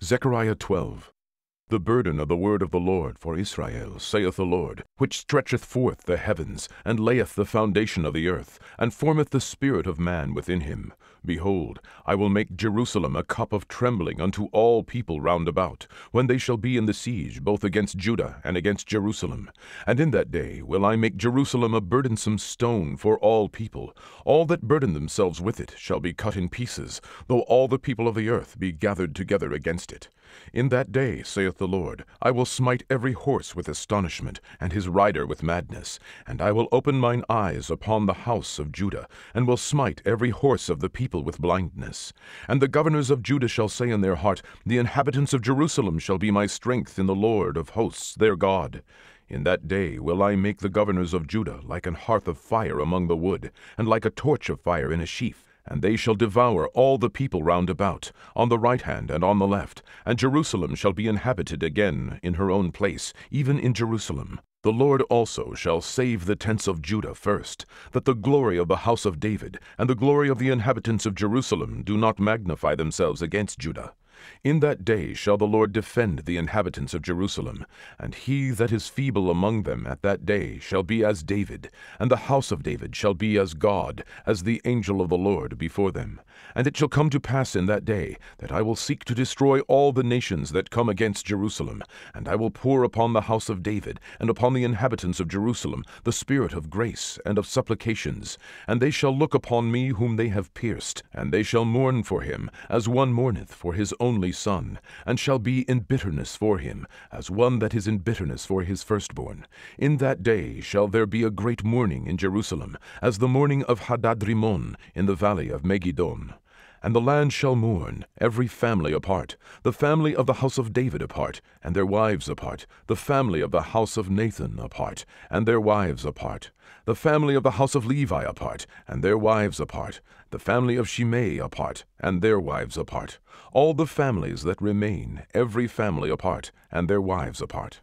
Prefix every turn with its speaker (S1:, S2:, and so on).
S1: Zechariah 12. The burden of the word of the Lord for Israel, saith the Lord, which stretcheth forth the heavens, and layeth the foundation of the earth, and formeth the spirit of man within him. Behold, I will make Jerusalem a cup of trembling unto all people round about, when they shall be in the siege, both against Judah and against Jerusalem. And in that day will I make Jerusalem a burdensome stone for all people. All that burden themselves with it shall be cut in pieces, though all the people of the earth be gathered together against it. In that day, saith the Lord, I will smite every horse with astonishment, and his rider with madness. And I will open mine eyes upon the house of Judah, and will smite every horse of the people with blindness. And the governors of Judah shall say in their heart, The inhabitants of Jerusalem shall be my strength in the Lord of hosts their God. In that day will I make the governors of Judah like an hearth of fire among the wood, and like a torch of fire in a sheaf. And they shall devour all the people round about, on the right hand and on the left, and Jerusalem shall be inhabited again in her own place, even in Jerusalem. The Lord also shall save the tents of Judah first, that the glory of the house of David and the glory of the inhabitants of Jerusalem do not magnify themselves against Judah. In that day shall the Lord defend the inhabitants of Jerusalem, and he that is feeble among them at that day shall be as David, and the house of David shall be as God, as the angel of the Lord before them. And it shall come to pass in that day, that I will seek to destroy all the nations that come against Jerusalem, and I will pour upon the house of David, and upon the inhabitants of Jerusalem, the spirit of grace and of supplications. And they shall look upon me whom they have pierced, and they shall mourn for him, as one mourneth for his only son, and shall be in bitterness for him, as one that is in bitterness for his firstborn. In that day shall there be a great mourning in Jerusalem, as the mourning of Hadadrimmon in the valley of Megiddon. And the land shall mourn, every family apart, the family of the house of David apart, and their wives apart, the family of the house of Nathan apart, and their wives apart, the family of the house of Levi apart, and their wives apart, the family of Shimei apart, and their wives apart, all the families that remain, every family apart, and their wives apart.